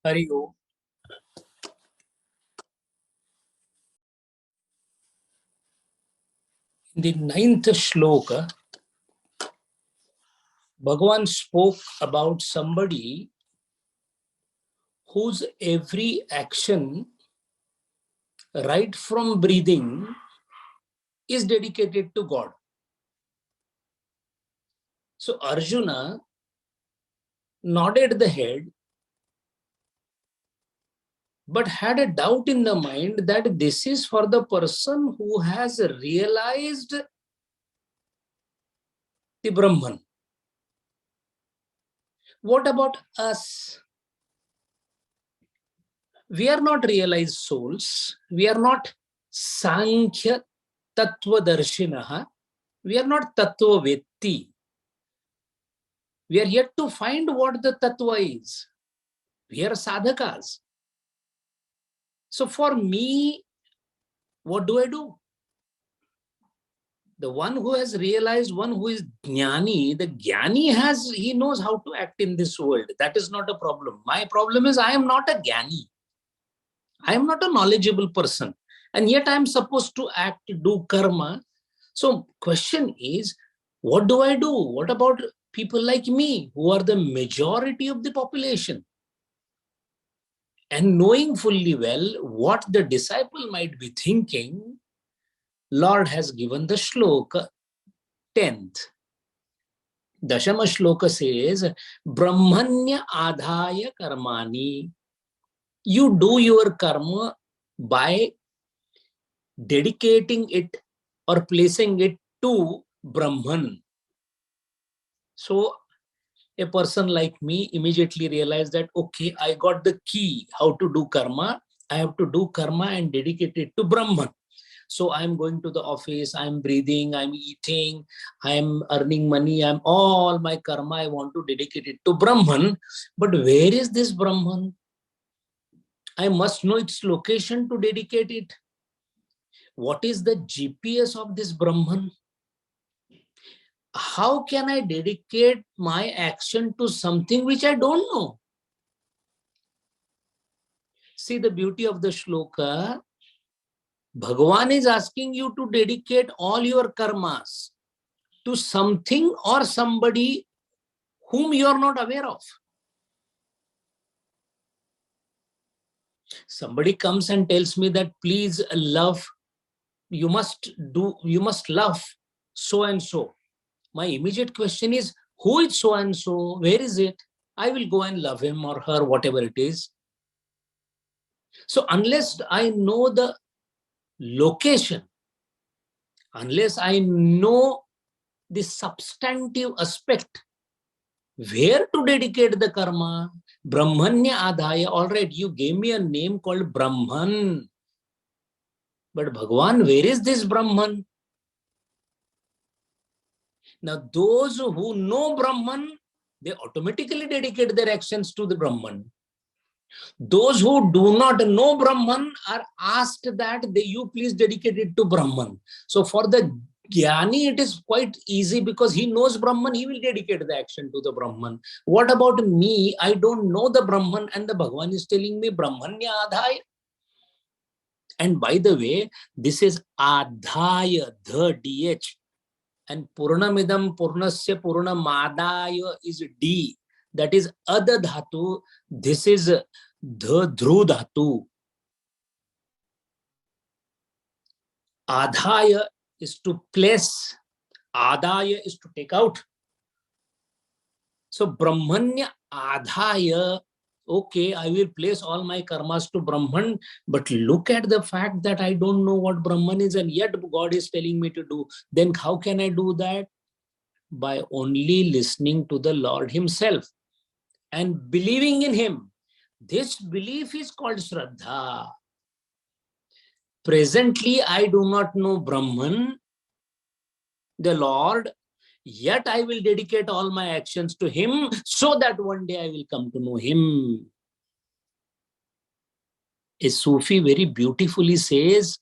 Hari Om. In the ninth shloka, Bhagavan spoke about somebody whose every action, right from breathing, is dedicated to God. So Arjuna nodded the head, but had a doubt in the mind that this is for the person who has realized the Brahman. What about us? We are not realized souls. We are not Sankhya Tattva Darshinaha. We are not Tattva Vetti. We are yet to find what the Tattva is. We are sadhakas. So for me, what do I do? The one who has realized, one who is Jnani, the Jnani he knows how to act in this world. That is not a problem. My problem is I am not a Jnani. I am not a knowledgeable person. And yet I am supposed to act, do karma. So question is, what do I do? What about people like me who are the majority of the population? And knowing fully well what the disciple might be thinking, Lord has given the shloka 10th. Dashama shloka says, Brahmanya adhaya karmani. You do your karma by dedicating it or placing it to Brahman. So a person like me immediately realized that, okay, I got the key how to do karma. I have to do karma and dedicate it to Brahman. So I'm going to the office, I'm breathing, I'm eating, I'm earning money, I'm all my karma, I want to dedicate it to Brahman. But where is this Brahman? I must know its location to dedicate it. What is the GPS of this Brahman? How can I dedicate my action to something which I don't know? See the beauty of the shloka. Bhagavan is asking you to dedicate all your karmas to something or somebody whom you are not aware of. Somebody comes and tells me that please love, you must love so and so. My immediate question is, who is so and so? Where is it? I will go and love him or her, whatever it is. So unless I know the location, unless I know the substantive aspect, where to dedicate the karma, Brahmanya adhaya, all right, you gave me a name called Brahman. But Bhagavan, where is this Brahman? Now, those who know Brahman, they automatically dedicate their actions to the Brahman. Those who do not know Brahman are asked that you please dedicate it to Brahman. So for the Jnani, it is quite easy because he knows Brahman, he will dedicate the action to the Brahman. What about me? I don't know the Brahman and the Bhagavan is telling me Brahmanya adhaya. And by the way, this is adhaya, the DH. And Purnamidam Purnasya Purnamadaya is D. That is Adha Dhatu. This is the Dhru Dhatu. Adhaya is to place. Adaya is to take out. So Brahmanya Adhaya, okay, I will place all my karmas to Brahman, but look at the fact that I don't know what Brahman is and yet God is telling me to do. Then how can I do that? By only listening to the Lord himself and believing in him. This belief is called Shraddha. Presently, I do not know Brahman, the Lord, yet I will dedicate all my actions to him so that one day I will come to know him. A Sufi very beautifully says,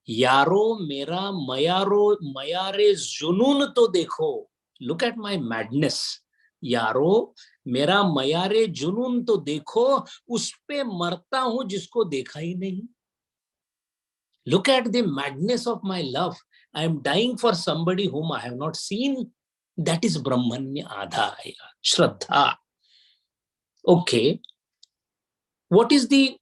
Yaro mera mayare junun to dekho. Look at my madness. Yaro, मेरा मयारे जुनून तो देखो, उस पे मरता हूं जिसको देखा ही नहीं. Look at the madness of my love. I am dying for somebody whom I have not seen. That is Brahmanya Adhaya, Shraddha. Okay. What is the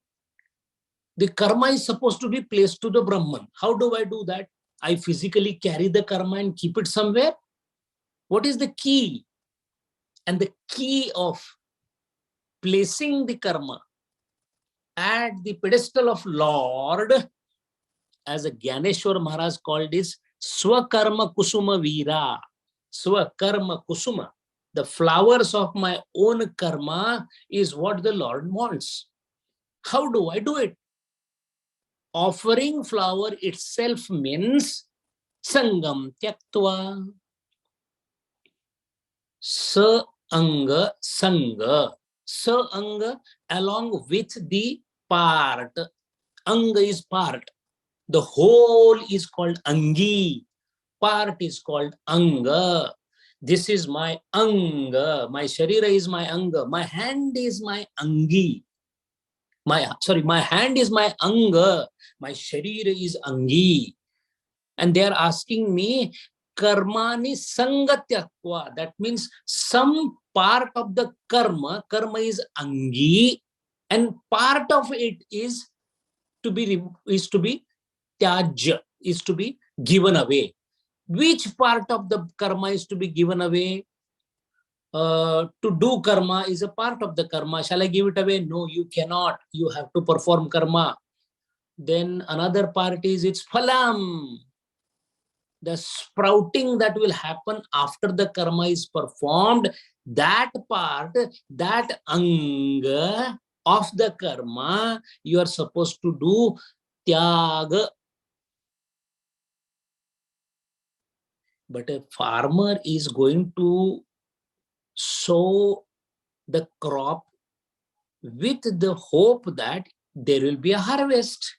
karma is supposed to be placed to the Brahman. How do I do that? I physically carry the karma and keep it somewhere. What is the key? And the key of placing the karma at the pedestal of Lord, as a Gyaneshwar Maharaj called this, Swakarma Kusuma Veera. Swakarma Kusuma. The flowers of my own karma is what the Lord wants. How do I do it? Offering flower itself means Sangam Tyaktva. Sa Anga Sanga. Sa Anga along with the part. Anga is part. The whole is called Angi. Part is called Anga. This is my Anga. My Sharira is my Anga. My hand is my Angi. My hand is my Anga. My Sharira is Angi. And they are asking me, Karmani Sangatyatva. That means some part of the karma is Angi, and part of it is to be Tyaj, is to be given away. Which part of the karma is to be given away? To do karma is a part of the karma. Shall I give it away? No, you cannot. You have to perform karma. Then another part is its phalam. The sprouting that will happen after the karma is performed, that part, that anga of the karma, you are supposed to do tyaga. But a farmer is going to sow the crop with the hope that there will be a harvest.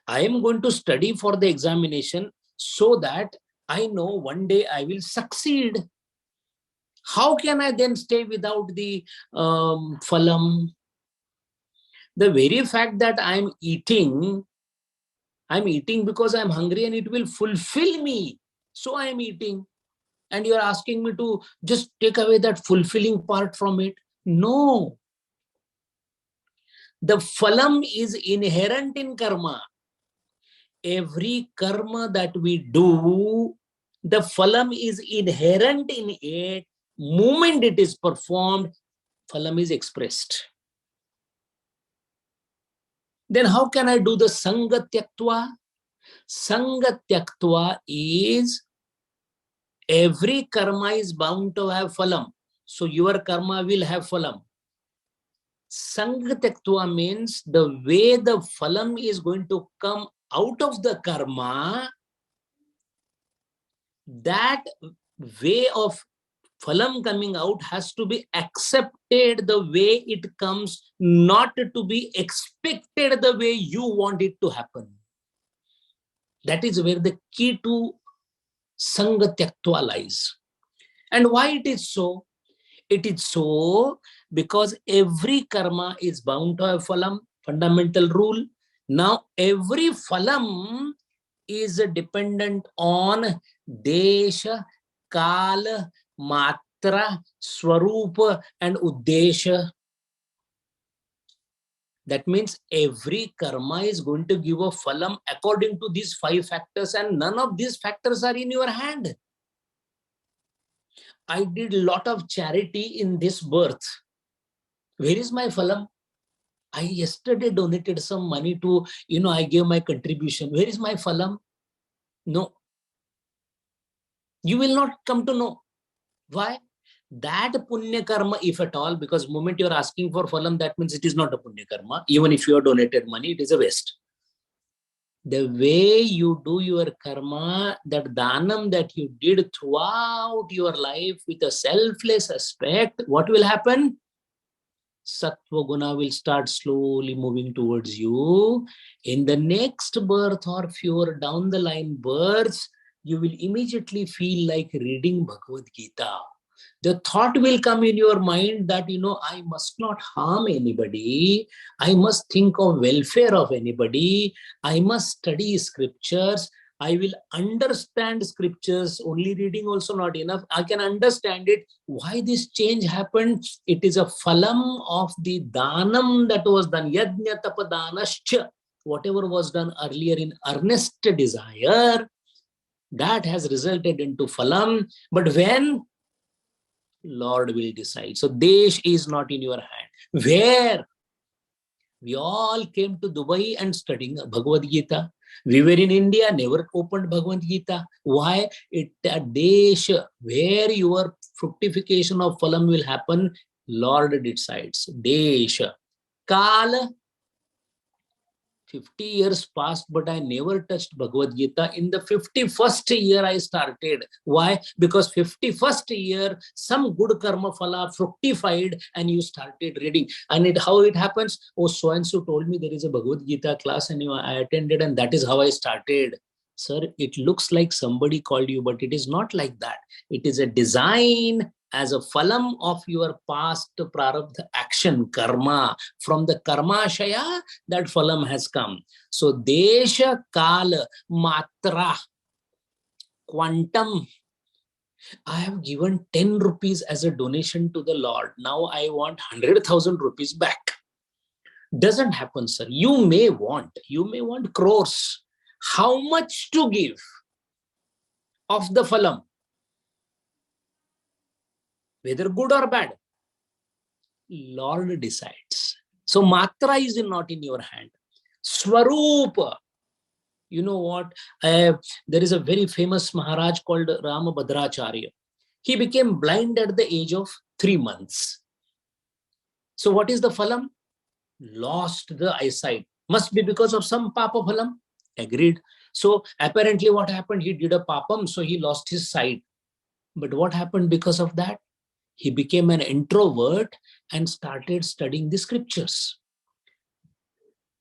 I am going to study for the examination so that I know one day I will succeed. How can I then stay without the phalam? The very fact that I'm eating because I'm hungry and it will fulfill me. So I am eating. And you are asking me to just take away that fulfilling part from it. No. The phalam is inherent in karma. Every karma that we do, the phalam is inherent in it. Moment it is performed, phalam is expressed. Then how can I do the sangatyaktva? Sangatyaktva is every karma is bound to have phalam. So your karma will have phalam. Sangatyaktva means the way the phalam is going to come out of the karma, that way of phalam coming out has to be accepted the way it comes, not to be expected the way you want it to happen. That is where the key to sangatyaktva lies. And why it is so? It is so because every karma is bound to have phalam, fundamental rule. Now every phalam is dependent on desha, kala, matra, swarupa, and uddesha. That means every karma is going to give a phalam according to these 5 factors, and none of these factors are in your hand. I did a lot of charity in this birth. Where is my phalam? I yesterday donated some money to, I gave my contribution. Where is my phalam? No. You will not come to know. Why? That punya karma, if at all, because moment you are asking for phalam, that means it is not a punya karma. Even if you have donated money, it is a waste. The way you do your karma, that dhanam that you did throughout your life with a selfless aspect, what will happen? Sattva guna will start slowly moving towards you. In the next birth or fewer down the line births, you will immediately feel like reading Bhagavad Gita. The thought will come in your mind that, I must not harm anybody. I must think of welfare of anybody. I must study scriptures. I will understand scriptures. Only reading also not enough. I can understand it. Why this change happened? It is a phalam of the dhanam that was done. Yajna tapadanascha. Whatever was done earlier in earnest desire, that has resulted into phalam. But when? Lord will decide. So Desh is not in your hand. Where? We all came to Dubai and studying Bhagavad Gita. We were in India, never opened Bhagavad Gita. Why? It a Desh, where your fructification of phalam will happen, Lord decides. Desh. Kala, 50 years passed, but I never touched Bhagavad Gita. In the 51st year, I started. Why? Because 51st year, some good karma phala fructified and you started reading. And how it happens? Oh, so-and-so told me there is a Bhagavad Gita class and I attended, and that is how I started. Sir, it looks like somebody called you, but it is not like that. It is a design as a phalam of your past prarabdha action, karma. From the karmashaya, that phalam has come. So, desha, kala, matra, quantum. I have given 10 rupees as a donation to the Lord. Now I want 100,000 rupees back. Doesn't happen, sir. You may want crores. How much to give of the phalam? Whether good or bad, Lord decides. So matra is not in your hand. Swarupa. You know what? There is a very famous Maharaj called Ramabhadracharya. He became blind at the age of 3 months. So what is the phalam? Lost the eyesight. Must be because of some papa phalam. Agreed. So apparently what happened? He did a papam, so he lost his sight. But what happened because of that? He became an introvert and started studying the scriptures.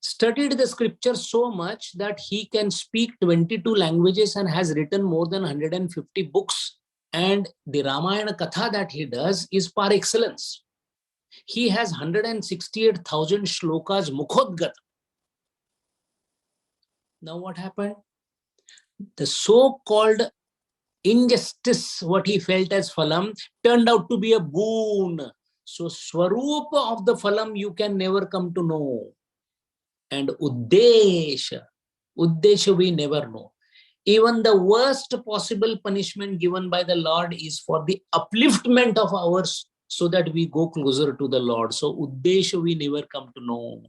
Studied the scriptures so much that he can speak 22 languages and has written more than 150 books. And the Ramayana Katha that he does is par excellence. He has 168,000 shlokas mukhodgata. Now what happened? The so-called injustice, what he felt as phalam, turned out to be a boon. So swarupa of the phalam you can never come to know. And uddesha we never know. Even the worst possible punishment given by the Lord is for the upliftment of ours, so that we go closer to the Lord. So uddesha we never come to know.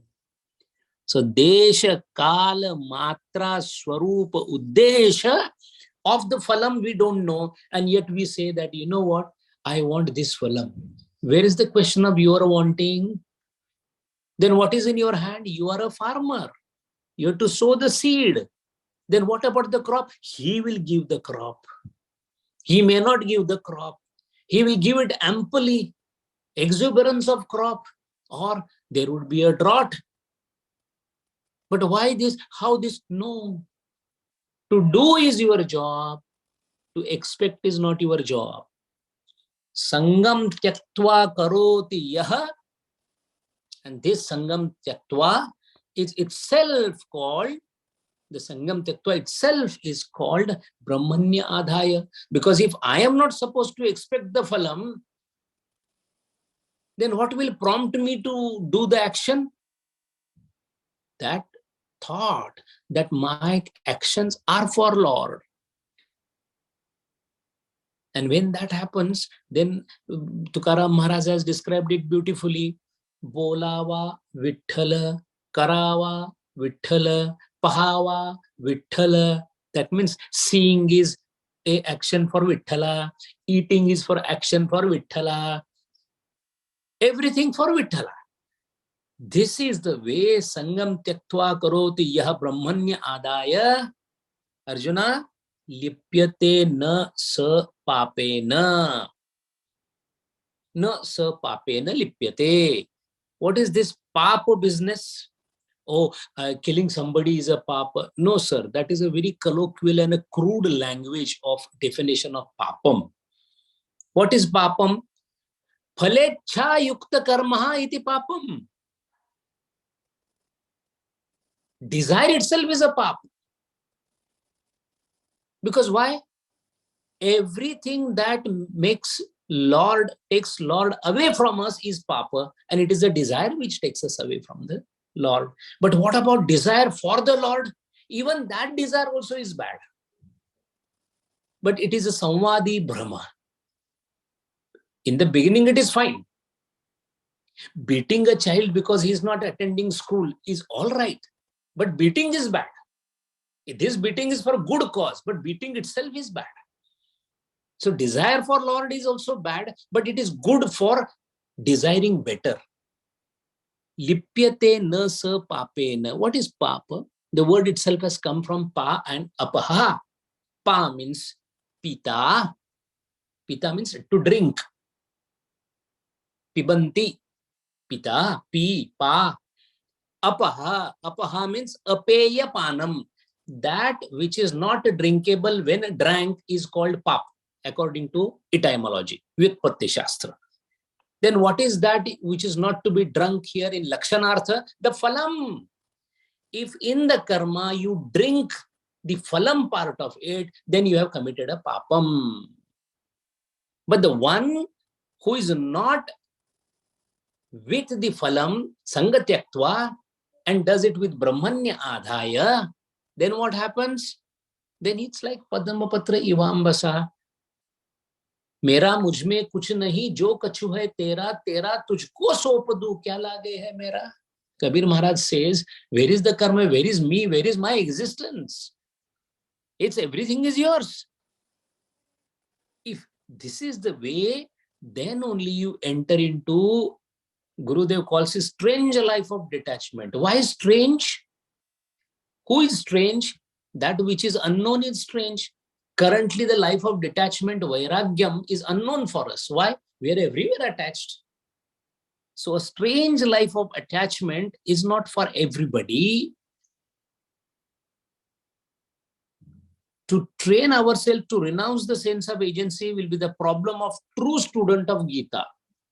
So desha, kala, matra, swarupa, uddesha of the phalam we don't know, and yet we say that, you know what, I want this phalam. Where is the question of your wanting? Then what is in your hand? You are a farmer. You have to sow the seed. Then what about the crop? He will give the crop. He may not give the crop. He will give it amply, exuberance of crop, or there would be a drought. But why this? How this? No. To do is your job. To expect is not your job. Sangam tyaktva karoti yaha. And this Sangam tyaktva is itself called, the Sangam tyaktva itself is called Brahmanya adhaya. Because if I am not supposed to expect the phalam, then what will prompt me to do the action? That thought that my actions are for Lord. And when that happens, then Tukaram Maharaj has described it beautifully. Bolava Vithala, Karava Vithala, Pahava Vithala. That means seeing is a action for Vithala, eating is for action for Vithala, everything for Vithala. This is the way Sangam Tyaktva Karoti Yaha Brahmanya Adaya. Arjuna, Lipyate na sa papena. Na sa papena lipyate. What is this papa business? Oh, killing somebody is a papa. No, sir. That is a very colloquial and a crude language of definition of papam. What is papam? Phaleccha yukta karma iti papam. Desire itself is a pap. Because why? Everything that takes Lord away from us is papa, and it is the desire which takes us away from the Lord. But what about desire for the Lord? Even that desire also is bad. But it is a samvadi brahma. In the beginning, it is fine. Beating a child because he is not attending school is all right. But beating is bad. This beating is for a good cause, but beating itself is bad. So desire for Lord is also bad, but it is good for desiring better. Lipyate na sa papena. What is papa? The word itself has come from pa and apaha. Pa means pita. Pita means to drink. Pibanti. Pita. Pi. Pa. Apaha. Apaha means apeya panam. That which is not drinkable when drank is called pap, according to etymology, Vyutpatti Shastra. Then what is that which is not to be drunk here in Lakshanartha? The phalam. If in the karma you drink the phalam part of it, then you have committed a papam. But the one who is not with the phalam, sangatyaktva, and does it with brahmanya adhaya, then what happens? Then it's like padmapatra ivambasa. मेरा मुझ में कुछ नहीं, जो कछु है तेरा, तेरा तुझको सौंप दूं, क्या लागे है मेरा. Kabir Maharaj says, where is the karma, where is me, where is my existence? It's everything is yours. If this is the way, then only you enter into, Gurudev calls it strange life of detachment. Why strange? Who is strange? That which is unknown is strange. Currently, the life of detachment, vairagyam, is unknown for us. Why? We are everywhere attached. So a strange life of attachment is not for everybody. To train ourselves to renounce the sense of agency will be the problem of true student of Gita.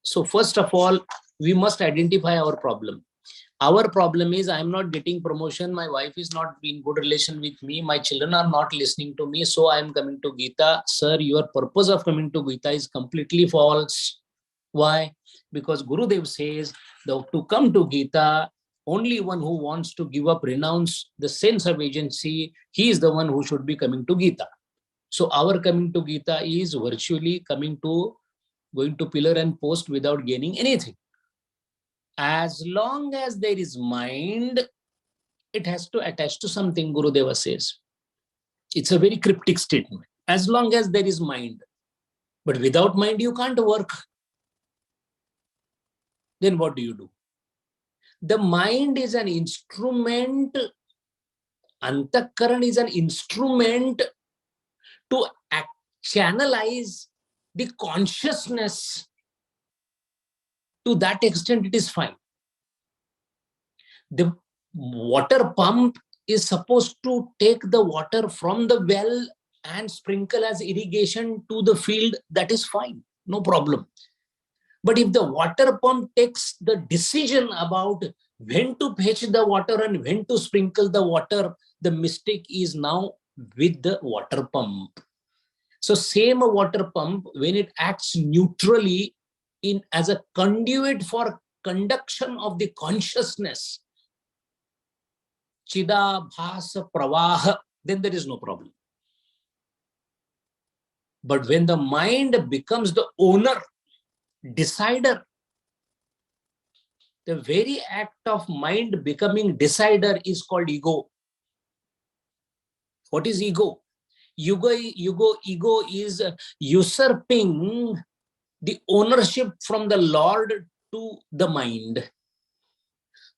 So first of all, we must identify our problem. Our problem is I am not getting promotion, my wife is not in good relation with me, my children are not listening to me, so I am coming to Gita. Sir, your purpose of coming to Gita is completely false. Why? Because Gurudev says that to come to Gita, only one who wants to give up, renounce the sense of agency, he is the one who should be coming to Gita. So our coming to Gita is virtually going to pillar and post without gaining anything. As long as there is mind, it has to attach to something, Gurudeva says. It's a very cryptic statement. As long as there is mind. But without mind, you can't work. Then what do you do? The mind is an instrument, Antakaran is an instrument to channelize the consciousness. To that extent, it is fine. The water pump is supposed to take the water from the well and sprinkle as irrigation to the field. That is fine, no problem. But if the water pump takes the decision about when to fetch the water and when to sprinkle the water, the mistake is now with the water pump. So same a water pump, when it acts neutrally as a conduit for conduction of the consciousness, Chida Bhasa Pravaha, then there is no problem. But when the mind becomes the owner, decider, the very act of mind becoming decider is called ego. What is ego? Ego is usurping the ownership from the Lord to the mind.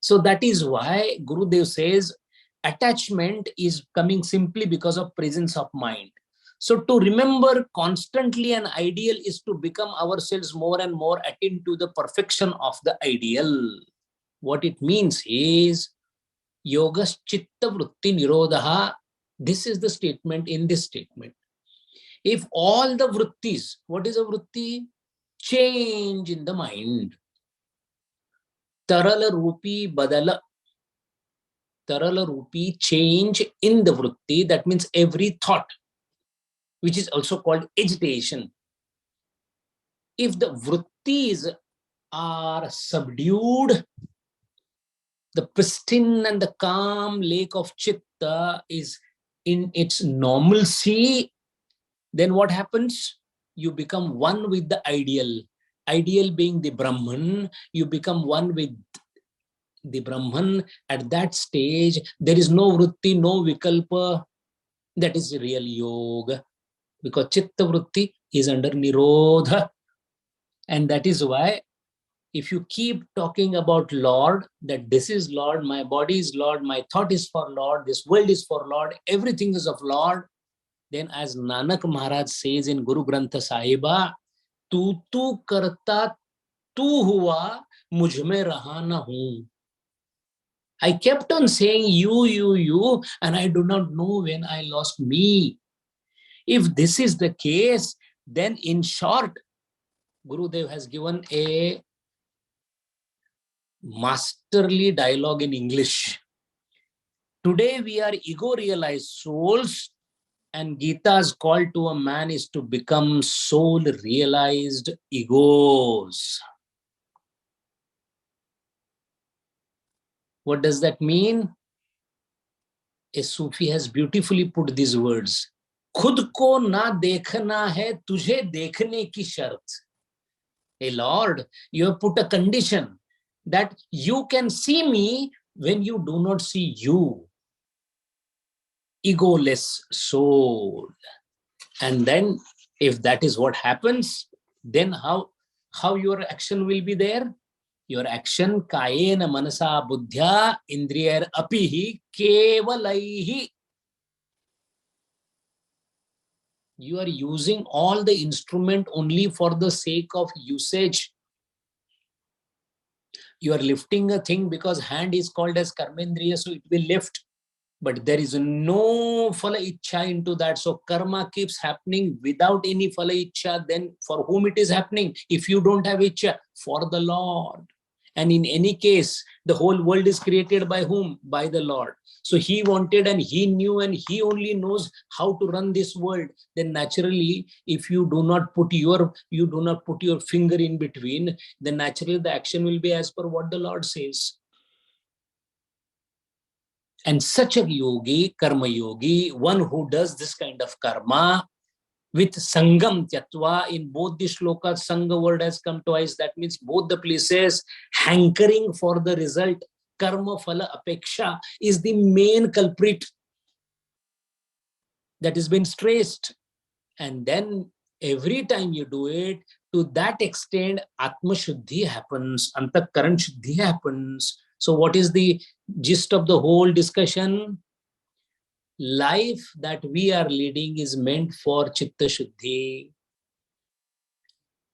So that is why Gurudev says attachment is coming simply because of presence of mind. So to remember constantly an ideal is to become ourselves more and more attuned to the perfection of the ideal. What it means is yogas chitta vritti nirodha. This is the statement in this statement. If all the vrittis, what is a vritti? Change in the mind. Tarala rupi badala. Tarala rupi, change in the vritti. That means every thought, which is also called agitation. If the vrittis are subdued, the pristine and the calm lake of Chitta is in its normalcy, then what happens? You become one with the ideal. Ideal being the Brahman, you become one with the Brahman. At that stage, there is no vritti, no vikalpa. That is real yoga. Because Chitta vritti is under Nirodha. And that is why if you keep talking about Lord, that this is Lord, my body is Lord, my thought is for Lord, this world is for Lord, everything is of Lord, then as Nanak Maharaj says in Guru Granth Sahiba, tu karta tu hua, mujh mein raha na hu. I kept on saying you, and I do not know when I lost me. If this is the case, then in short, Gurudev has given a masterly dialogue in English. Today we are ego-realized souls, and Gita's call to a man is to become soul-realized egos. What does that mean? A Sufi has beautifully put these words. खुद को ना देखना है तुझे देखने की शर्त. Hey Lord, you have put a condition that you can see me when you do not see you. Egoless soul. And then if that is what happens, then how your action will be there? Your action kayena manasa buddhya indriyair apihi kevalaihi. You are using all the instrument only for the sake of usage. You are lifting a thing because hand is called as karmendriya, so it will lift. But there is no phala ichcha into that. So karma keeps happening without any phala ichcha. Then for whom it is happening? If you don't have ichcha, for the Lord. And in any case, the whole world is created by whom? By the Lord. So he wanted and he knew and he only knows how to run this world. Then naturally, if you do not put your finger in between, then naturally the action will be as per what the Lord says. And such a yogi, karma yogi, one who does this kind of karma with sangam tyatva, in both the shlokas, sangha word has come twice. That means both the places, hankering for the result, karma phala apeksha is the main culprit that has been stressed. And then every time you do it, to that extent, atma shuddhi happens, antakaran shuddhi happens. So what is the gist of the whole discussion? Life that we are leading is meant for chitta shuddhi.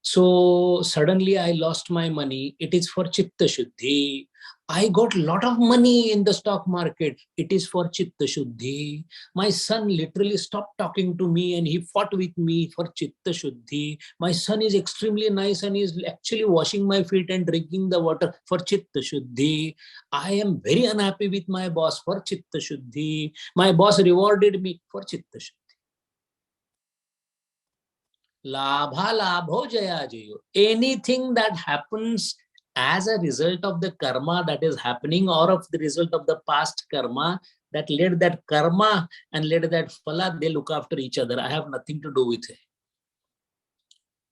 So suddenly I lost my money. It is for chitta shuddhi. I got a lot of money in the stock market. It is for chitta shuddhi. My son literally stopped talking to me and he fought with me for chitta shuddhi. My son is extremely nice and is actually washing my feet and drinking the water for chitta shuddhi. I am very unhappy with my boss for chitta shuddhi. My boss rewarded me for chitta shuddhi. Labha labho jaya jayo. Anything that happens as a result of the karma that is happening or of the result of the past karma, that let that karma and let that phala, they look after each other. I have nothing to do with it.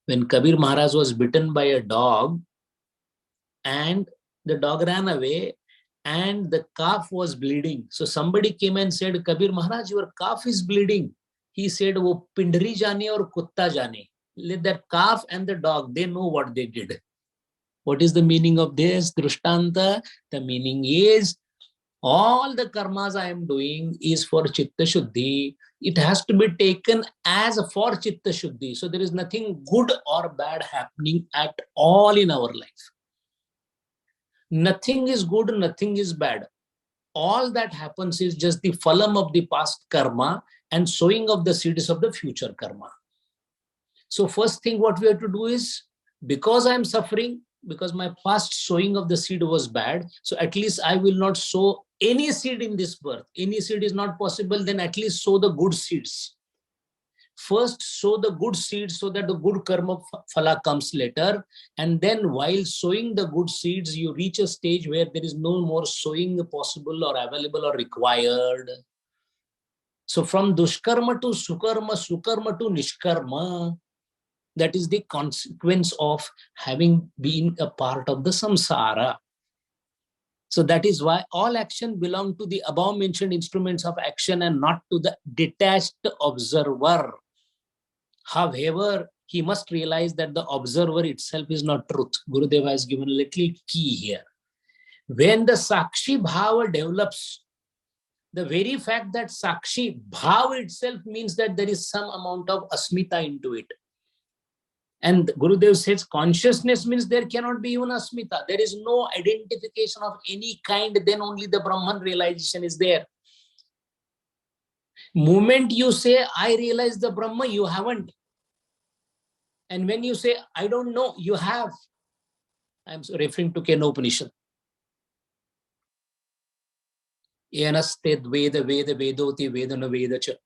When Kabir Maharaj was bitten by a dog and the dog ran away and the calf was bleeding. So somebody came and said, Kabir Maharaj, your calf is bleeding. He said, wo pindri jane or kutta jane. Let that calf and the dog, they know what they did. What is the meaning of this Drishtanta? The meaning is, all the karmas I am doing is for Chitta Shuddhi. It has to be taken as for Chitta Shuddhi. So there is nothing good or bad happening at all in our life. Nothing is good, nothing is bad. All that happens is just the phalam of the past karma and sowing of the seeds of the future karma. So first thing what we have to do is, because I am suffering, because my past sowing of the seed was bad, so at least I will not sow any seed in this birth. Any seed is not possible, then at least sow the good seeds. First sow the good seeds so that the good karma phala comes later, and then while sowing the good seeds, you reach a stage where there is no more sowing possible or available or required. So from dushkarma to sukarma, sukarma to nishkarma, that is the consequence of having been a part of the samsara. So that is why all action belong to the above mentioned instruments of action and not to the detached observer. However, he must realize that the observer itself is not truth. Gurudeva has given a little key here. When the Sakshi Bhava develops, the very fact that Sakshi Bhava itself means that there is some amount of asmita into it. And Gurudev says consciousness means there cannot be even asmita. There is no identification of any kind, then only the Brahman realization is there. Moment you say, I realize the Brahma, you haven't. And when you say, I don't know, you have. I'm referring to Kenopanishad. Yanasted Veda Veda Vedoti Vedana Vedacha.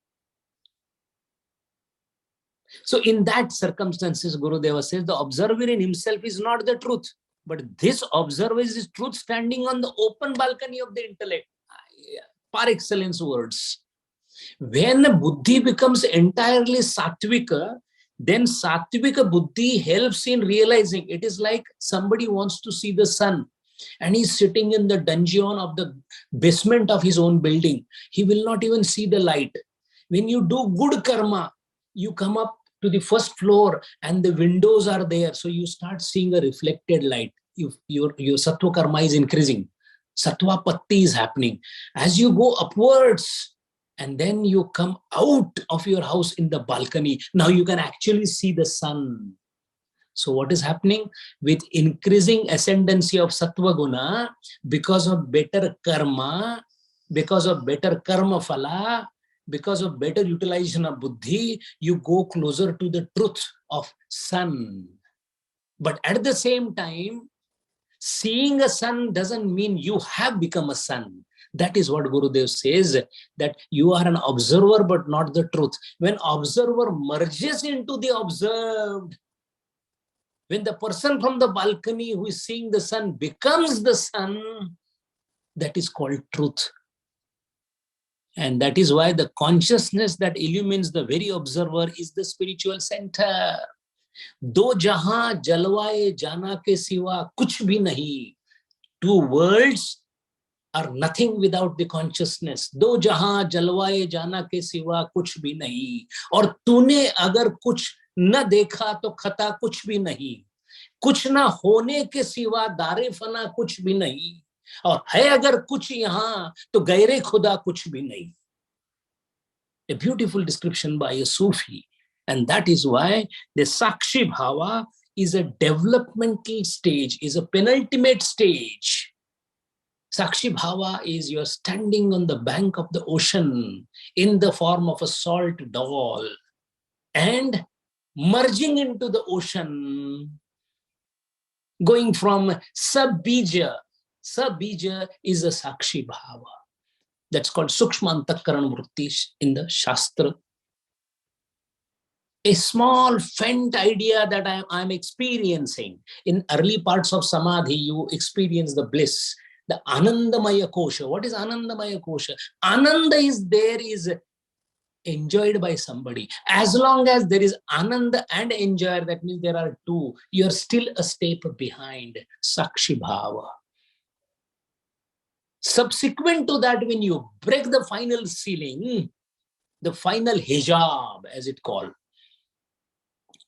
So in that circumstances, Gurudeva says the observer in himself is not the truth, but this observer is truth standing on the open balcony of the intellect. Par excellence words. When buddhi becomes entirely sattvika, then sattvika buddhi helps in realizing. It is like somebody wants to see the sun and he's sitting in the dungeon of the basement of his own building. He will not even see the light. When you do good karma, you come up to the first floor and the windows are there. So you start seeing a reflected light. Your sattva karma is increasing. Sattva patti is happening. As you go upwards, and then you come out of your house in the balcony, now you can actually see the sun. So what is happening? With increasing ascendancy of sattva guna, because of better karma, because of better karma phala, because of better utilization of buddhi, you go closer to the truth of sun. But at the same time, seeing a sun doesn't mean you have become a sun. That is what Gurudev says, that you are an observer but not the truth. When observer merges into the observed, when the person from the balcony who is seeing the sun becomes the sun, that is called truth. And that is why the consciousness that illumines the very observer is the spiritual center. Do jahan jalwaye jana ke siwa kuch bhi nahi. Two worlds are nothing without the consciousness. Do jahan jalwaye jana ke siwa kuch bhi nahi. Aur tune agar kuch na dekha to khata kuch bhi nahi. Kuch na hone ke siwa dare fana kuch bhi nahi. और है अगर कुछ यहां तो गैरे खुदा कुछ भी नहीं. A beautiful description by a Sufi, and that is why the Sakshi Bhava is a developmental stage, is a penultimate stage. Sakshi Bhava is you're standing on the bank of the ocean in the form of a salt doll and merging into the ocean, going from Sabija. Sabija is a Sakshi Bhava. That's called Sukshma Antakaran Vritti in the Shastra. A small faint idea that I'm experiencing. In early parts of Samadhi, you experience the bliss, the Anandamaya Kosha. What is Anandamaya Kosha? Ananda is there, is enjoyed by somebody. As long as there is Ananda and enjoyer, that means there are two. You're still a step behind Sakshi Bhava. Subsequent to that, when you break the final ceiling, the final hijab, as it called,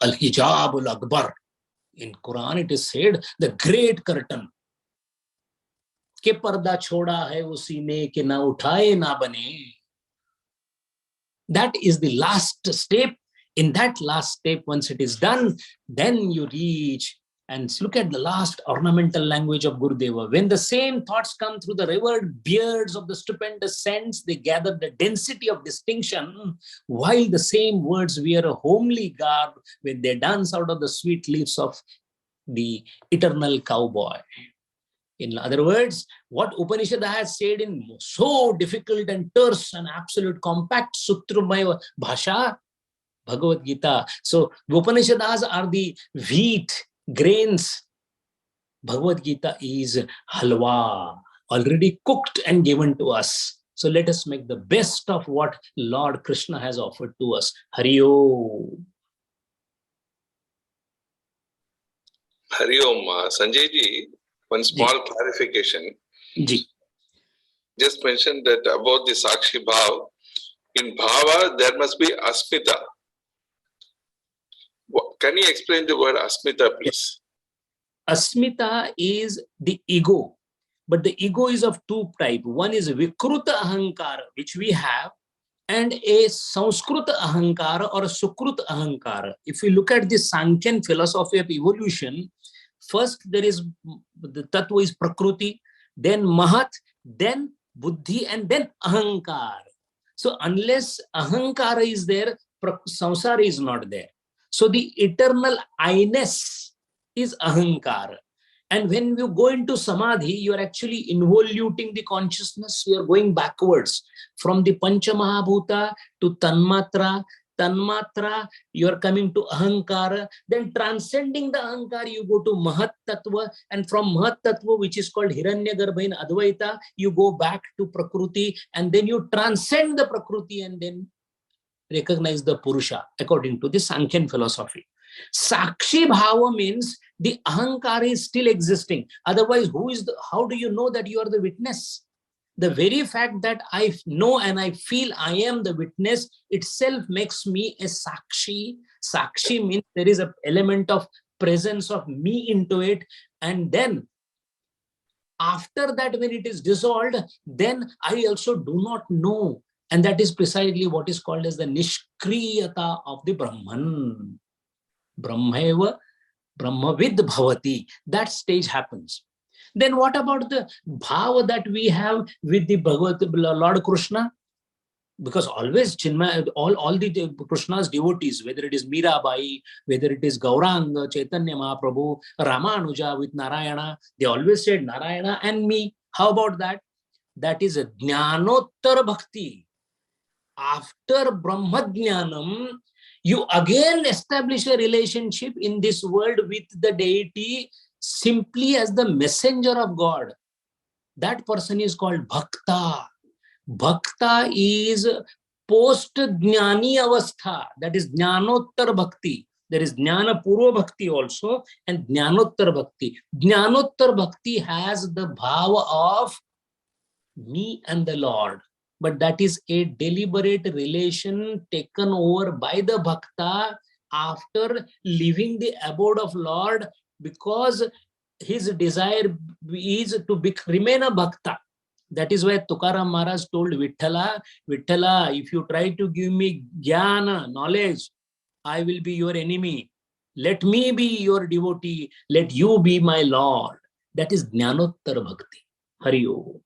al-hijab al-akbar. In Quran, it is said, the great curtain. के पर्दा छोड़ा है उसी ने कि ना उठाए ना बने. That is the last step. In that last step, once it is done, then you reach And look at the last ornamental language of Gurudeva. When the same thoughts come through the revered beards of the stupendous saints, they gather the density of distinction, while the same words wear a homely garb when they dance out of the sweet leaves of the eternal cowboy. In other words, what Upanishad has said in so difficult and terse and absolute compact sutramaya bhasha, Bhagavad Gita. So the Upanishads are the wheat, grains. Bhagavad Gita is halwa, already cooked and given to us. So let us make the best of what Lord Krishna has offered to us. Hari Om. Hari Om. Sanjay ji, one small clarification. Ji. Just mentioned that about the Sakshi Bhav. In Bhava, there must be Asmita. Can you explain the word Asmita, please? Asmita is the ego, but the ego is of two types. One is Vikruta Ahankara, which we have, and a Sanskruta Ahankara or a Sukruta Ahankara. If we look at the Sankhyan philosophy of evolution, first there is the Tattva is Prakruti, then Mahat, then Buddhi, and then Ahankar. So unless Ahankara is there, Samsara is not there. So the eternal I-ness is Ahankara. And when you go into Samadhi, you are actually involuting the consciousness. You are going backwards from the Pancha Mahabhuta to Tanmatra. Tanmatra, you are coming to Ahankara. Then transcending the Ahankara, you go to Mahat Tattva. And from Mahat Tattva, which is called Hiranyagarbha in Advaita, you go back to Prakruti. And then you transcend the Prakruti and then recognize the Purusha, according to the Sankhyan philosophy. Sakshi Bhava means the Ahankara is still existing. Otherwise, how do you know that you are the witness? The very fact that I know and I feel I am the witness itself makes me a Sakshi. Sakshi means there is an element of presence of me into it. And then after that, when it is dissolved, then I also do not know. And that is precisely what is called as the Nishkriyata of the Brahman. Brahmeva, Brahmavid Bhavati. That stage happens. Then what about the bhava that we have with the Lord Krishna? Because always all the Krishna's devotees, whether it is Mirabai, whether it is Gauranga, Chaitanya Mahaprabhu, Ramanuja with Narayana, they always said Narayana and me. How about that? That is a Jnanottar Bhakti. After Brahma Jnanam, you again establish a relationship in this world with the deity simply as the messenger of God. That person is called Bhakta. Bhakta is post-jnani avastha. That is Jnanottar Bhakti. There is Jnana Purva Bhakti also and Jnanottar Bhakti. Jnanottar Bhakti has the bhava of me and the Lord. But that is a deliberate relation taken over by the Bhakta after leaving the abode of Lord, because his desire is to remain a Bhakta. That is why Tukaram Maharaj told Vithala, Vithala, if you try to give me jnana, knowledge, I will be your enemy. Let me be your devotee. Let you be my Lord. That is Jnanottar Bhakti. Hari Om.